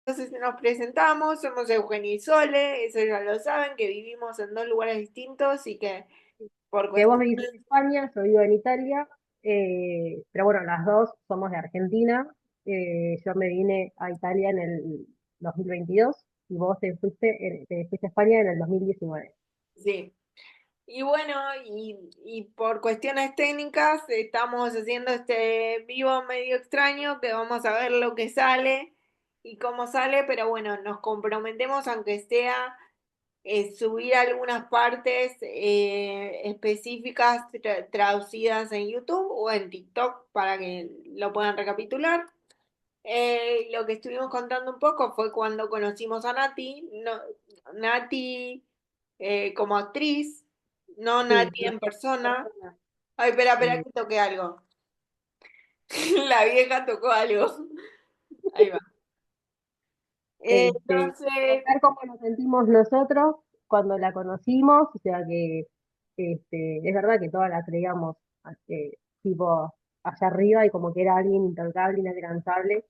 Entonces nos presentamos, somos Eugenia y Sole, eso ya lo saben, que vivimos en dos lugares distintos y que por Que vos cuestiones, vivís en España, yo vivo en Italia, pero bueno, las dos somos de Argentina. Yo me vine a Italia en el 2022 y vos te fuiste a España en el 2019. sí. Y bueno, y por cuestiones técnicas estamos haciendo este vivo medio extraño que vamos a ver lo que sale y cómo sale, pero bueno, nos comprometemos aunque sea subir algunas partes específicas traducidas en YouTube o en TikTok para que lo puedan recapitular. Lo que estuvimos contando un poco fue cuando conocimos a Nati, Nati como actriz, no Sí, Nati no, en persona. persona. Ay, espera eh, que toqué algo. La vieja tocó algo. Ahí va. Entonces, Contar cómo nos sentimos nosotros cuando la conocimos, o sea que es verdad que todas la creíamos tipo allá arriba y como que era alguien intocable, inalcanzable,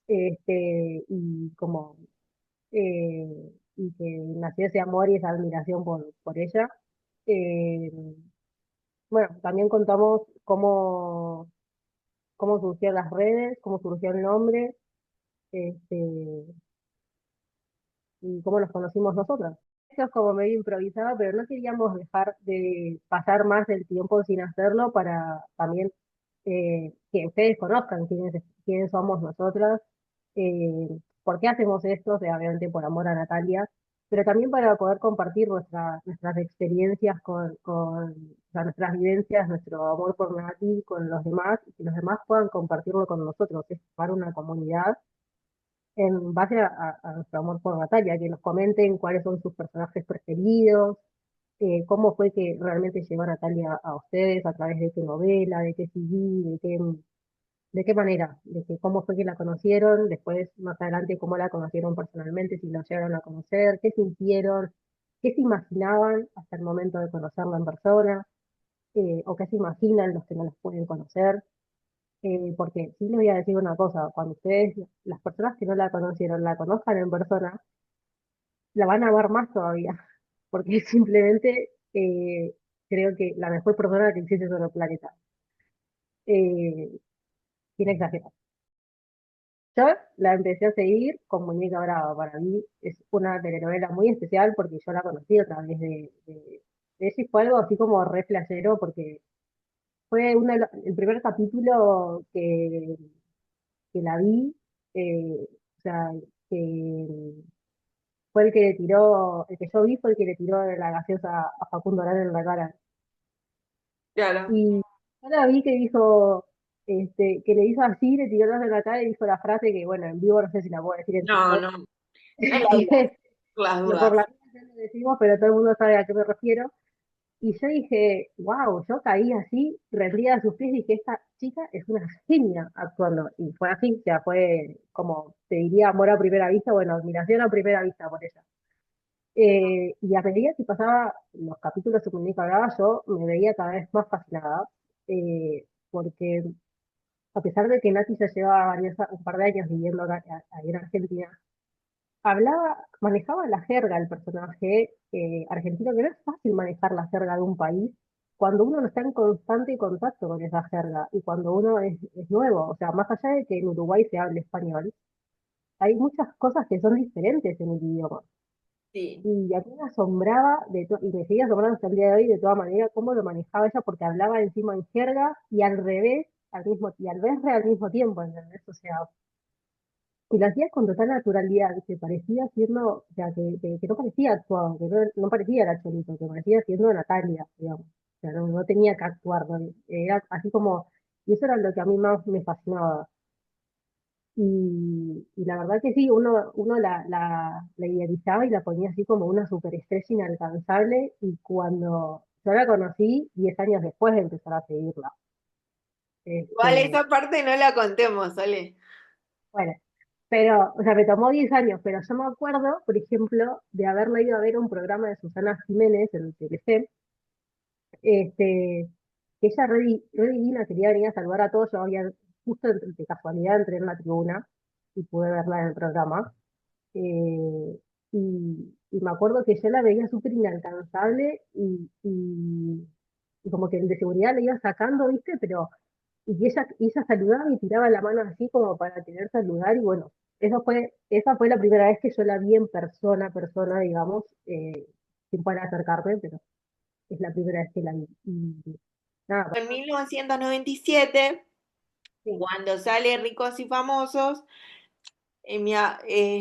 y como y que nació ese amor y esa admiración por ella. Eh, bueno, también contamos cómo surgieron las redes, cómo surgió el nombre, este, y cómo nos conocimos nosotros. Esto es como medio improvisado, pero no queríamos dejar de pasar más del tiempo sin hacerlo para también que ustedes conozcan quiénes somos nosotras, por qué hacemos esto, o sea, obviamente por amor a Natalia, pero también para poder compartir nuestras experiencias o sea, nuestras vivencias, nuestro amor por Nati con los demás, y que los demás puedan compartirlo con nosotros, es para una comunidad en base a nuestro amor por Natalia, que nos comenten cuáles son sus personajes preferidos, cómo fue que realmente llegó Natalia a ustedes, a través de qué novela, de qué CD, de qué manera, cómo fue que la conocieron, después más adelante cómo la conocieron personalmente, si la llegaron a conocer, qué sintieron, qué se imaginaban hasta el momento de conocerla en persona, o qué se imaginan los que no las pueden conocer. Porque sí les voy a decir una cosa, cuando ustedes, las personas que no la conocieron, la conozcan en persona, la van a amar más todavía, porque simplemente creo que la mejor persona que existe sobre el planeta. Eh, Sin exagerar. Yo la empecé a seguir con Muñeca Brava. Para mí es una telenovela muy especial porque yo la conocí a través de ella y fue algo así como re flashero porque fue el primer capítulo que la vi, o sea, que fue el que le tiró, el que yo vi fue el que le tiró la gaseosa a Facundo Arana en la cara. claro. Y yo la vi que dijo, que le hizo así, le tiró los de la cara y dijo la frase que, bueno, en vivo no sé si la puedo decir en No, TikTok, no, no lo digas, por las por dudas. la ya lo decimos, pero todo el mundo sabe a qué me refiero. Y yo dije, wow, yo caí así, rendida a sus pies, y dije, esta chica es una genia actuando. Y fue así, o sea, fue como, te diría, amor a primera vista, bueno, admiración a primera vista por ella. Y a medida que pasaba los capítulos de Muñeca Brava, yo me veía cada vez más fascinada, porque a pesar de que Nati ya llevaba un par de años viviendo acá, ahí en Argentina, manejaba la jerga el personaje argentino, que no es fácil manejar la jerga de un país cuando uno no está en constante contacto con esa jerga y cuando uno es nuevo. O sea, más allá de que en Uruguay se hable español, hay muchas cosas que son diferentes en el idioma. Sí. Y a mí me asombraba, y me sigue asombrando hasta el día de hoy de toda manera, cómo lo manejaba ella, porque hablaba encima en jerga y al revés, y al revés al mismo tiempo, ¿entendés? O sea, y lo hacía con total naturalidad, que parecía siendo, o sea, que no parecía actuado, que no parecía la Cholito, que parecía siendo Natalia, digamos. O sea, no tenía que actuar, ¿no? Era así como, y eso era lo que a mí más me fascinaba. Y la verdad que sí, uno la idealizaba y la ponía así como una superestrella inalcanzable, y cuando yo la conocí, 10 años después de empezar a seguirla. Igual Este, esa parte no la contemos, ¿vale? bueno, pero, o sea, me tomó 10 años, pero yo me acuerdo, por ejemplo, de haberla ido a ver un programa de Susana Jiménez en el Telefe, que ella re divina, quería venir a saludar a todos, yo había justo de casualidad entré en la tribuna, y pude verla en el programa. Eh, y me acuerdo que yo la veía súper inalcanzable y como que el de seguridad le iba sacando, ¿viste? Pero, y ella saludaba y tiraba la mano así como para querer saludar y bueno, esa fue la primera vez que yo la vi en persona, digamos, sin poder acercarme, pero es la primera vez que la vi. Y nada, En 1997, sí, cuando sale Ricos y Famosos,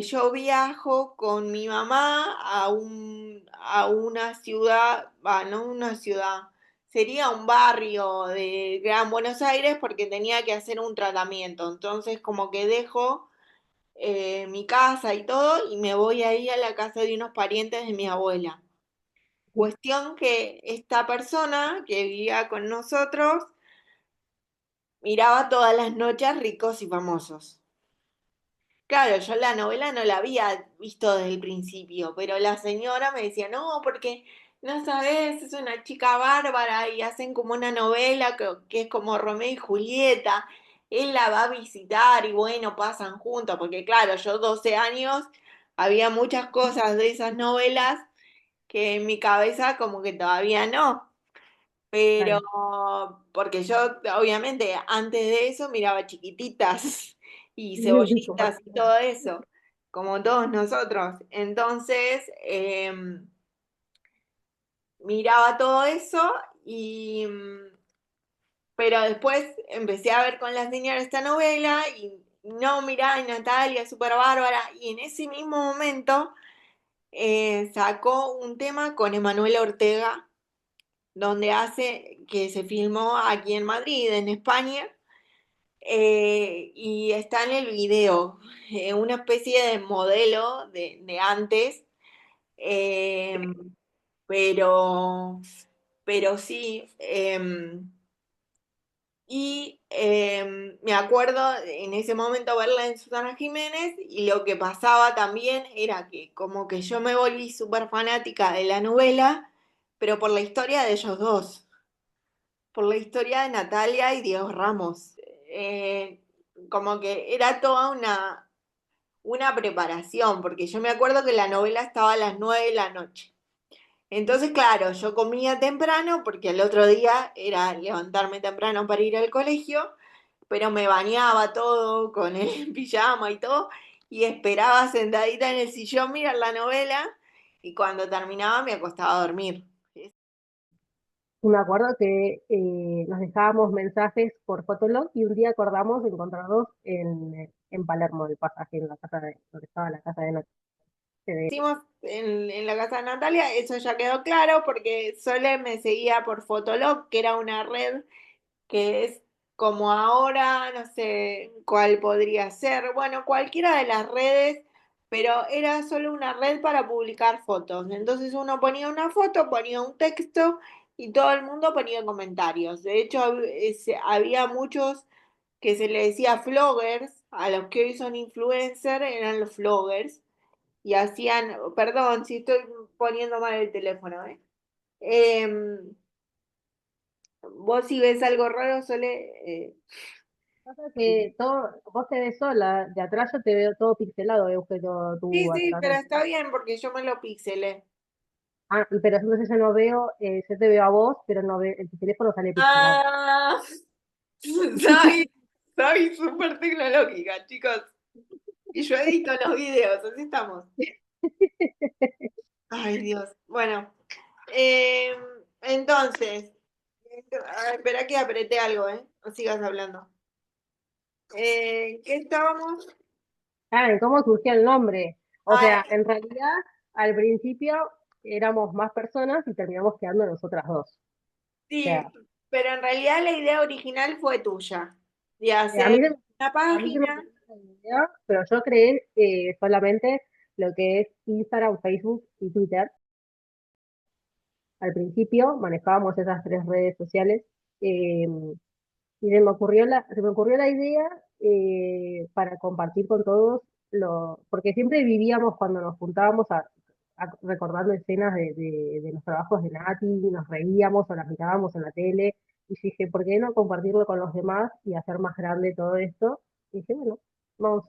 yo viajo con mi mamá a una ciudad, no una ciudad, sería un barrio de Gran Buenos Aires porque tenía que hacer un tratamiento. Entonces como que dejo mi casa y todo y me voy ahí a la casa de unos parientes de mi abuela. sí, Cuestión que esta persona que vivía con nosotros miraba todas las noches Ricos y Famosos. Claro, yo la novela no la había visto desde el principio, pero la señora me decía, no, porque no sabes, es una chica bárbara y hacen como una novela que es como Romeo y Julieta. Él la va a visitar y bueno, pasan juntos, porque claro, yo 12 años, había muchas cosas de esas novelas que en mi cabeza como que todavía no. Pero, claro. porque yo, obviamente, antes de eso miraba chiquititas y Como cebollitas y todo eso, como todos nosotros. Entonces, miraba todo eso y, pero después empecé a ver con la señora esta novela y no, mirá, Natalia es súper bárbara. Y en ese mismo momento sacó un tema con Emanuel Ortega donde hace que se filmó aquí en Madrid, en España, y está en el video, una especie de modelo de antes, eh, pero, pero sí, y me acuerdo en ese momento verla en Susana Jiménez y lo que pasaba también era que como que yo me volví súper fanática de la novela, pero por la historia de ellos dos. Por la historia de Natalia y Diego Ramos. Eh, Como que era toda una preparación, porque yo me acuerdo que la novela estaba a las 9 de la noche. Entonces, claro, yo comía temprano porque el otro día era levantarme temprano para ir al colegio, pero me bañaba todo con el pijama y todo, y esperaba sentadita en el sillón mirar la novela, y cuando terminaba me acostaba a dormir. Y me acuerdo que nos dejábamos mensajes por Fotolog y un día acordamos de encontrarnos en Palermo, el pasaje, en la casa donde estaba la casa de noche de... Hicimos en la casa de Natalia, eso ya quedó claro porque Sole me seguía por Fotolog, que era una red que es como ahora, no sé cuál podría ser, bueno, cualquiera de las redes, pero era solo una red para publicar fotos. Entonces uno ponía una foto, ponía un texto y todo el mundo ponía comentarios. De hecho, había muchos que se le decía floggers, a los que hoy son influencers, eran los floggers y hacían, perdón si estoy poniendo mal el teléfono, ¿eh? Em, Vos si ves algo raro, Pasa que todo, vos te ves sola, de atrás yo te veo todo pixelado, Eugenio, sí, tú sí, atrás pero de... está bien porque yo me lo pixelé. Ah, pero entonces yo no veo, yo te veo a vos, pero no veo, en tu teléfono sale pixelado. Ah, soy súper tecnológica, chicos. Y yo edito los videos, así estamos. Ay, Dios. Bueno, em, entonces, espera que apreté algo, ¿eh? No sigas hablando. ¿Qué estábamos? Ah, ¿en cómo surgió el nombre? O Ah, sea, en realidad, al principio éramos más personas y terminamos quedando nosotras dos. O sí, sea, pero en realidad la idea original fue tuya, de Eh, a hacer mí, una a mí se me página. ocurrió esa idea, pero yo creé solamente lo que es Instagram, Facebook y Twitter. Al principio manejábamos esas tres redes sociales eh, y se me ocurrió la idea para compartir con todos, porque siempre vivíamos cuando nos juntábamos recordando escenas de los trabajos de Nati, nos reíamos o las mirábamos en la tele. Y dije, ¿por qué no compartirlo con los demás y hacer más grande todo esto? Y dije, bueno, vamos.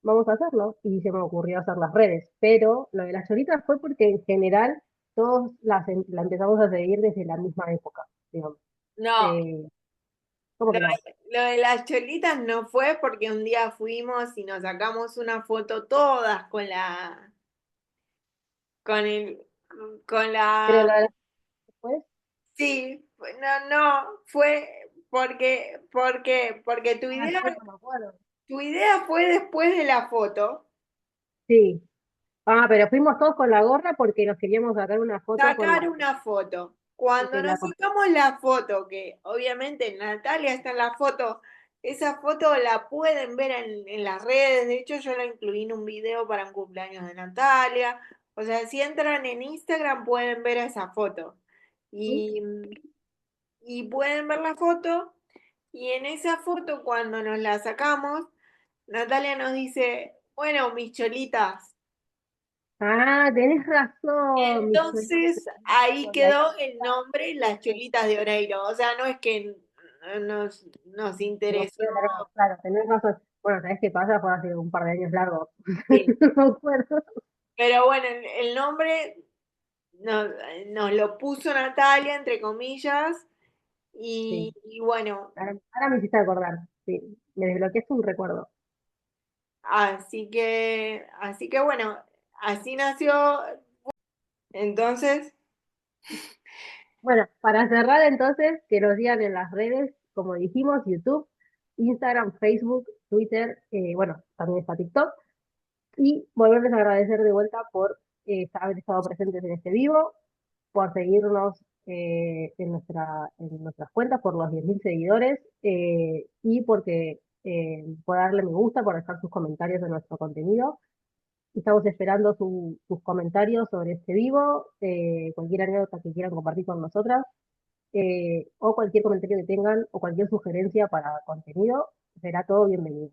vamos a hacerlo. Y se me ocurrió hacer las redes. Pero lo de las cholitas fue porque en general todos la empezamos a seguir desde la misma época, digamos. No, Eh, ¿Cómo lo, que no? lo de las cholitas no fue porque un día fuimos y nos sacamos una foto todas con el, con Pero la, lo de las después, sí, no, no, fue porque sí, no me acuerdo. tu idea fue después de la foto. Sí. Ah, pero fuimos todos con la gorra porque nos queríamos sacar una foto con Sacar una foto. Cuando desde la nos sacamos la foto, que obviamente Natalia está en la foto, esa foto la pueden ver en las redes. De hecho, yo la incluí en un video para un cumpleaños de Natalia. O sea, si entran en Instagram pueden ver esa foto. Y, y pueden ver la foto. Y en esa foto, cuando nos la sacamos, Natalia nos dice, bueno, mis cholitas. Ah, tenés razón, mi cholita. Entonces ahí Y ahí quedó el nombre Las Cholitas de Oreiro. O sea, no es que nos no interesó. fue largo, claro, tenés razón. Bueno, ¿sabés qué pasa? Fue hace un par de años largos. Sí. No me acuerdo. Pero bueno, el nombre nos, nos lo puso Natalia, entre comillas, Sí, y bueno, ahora me hiciste acordar. Sí, me desbloqueaste un recuerdo. así que bueno, así nació. Entonces, Bueno, para cerrar entonces, que nos digan en las redes, como dijimos, YouTube, Instagram, Facebook, Twitter, bueno, también está TikTok. Y volverles a agradecer de vuelta por haber estado presentes en este vivo, por seguirnos en nuestras cuentas, por los 10.000 seguidores y porque por darle me gusta, por dejar sus comentarios de nuestro contenido. Estamos esperando sus comentarios sobre este vivo, cualquier anécdota que quieran compartir con nosotras, o cualquier comentario que tengan o cualquier sugerencia para contenido, será todo bienvenido.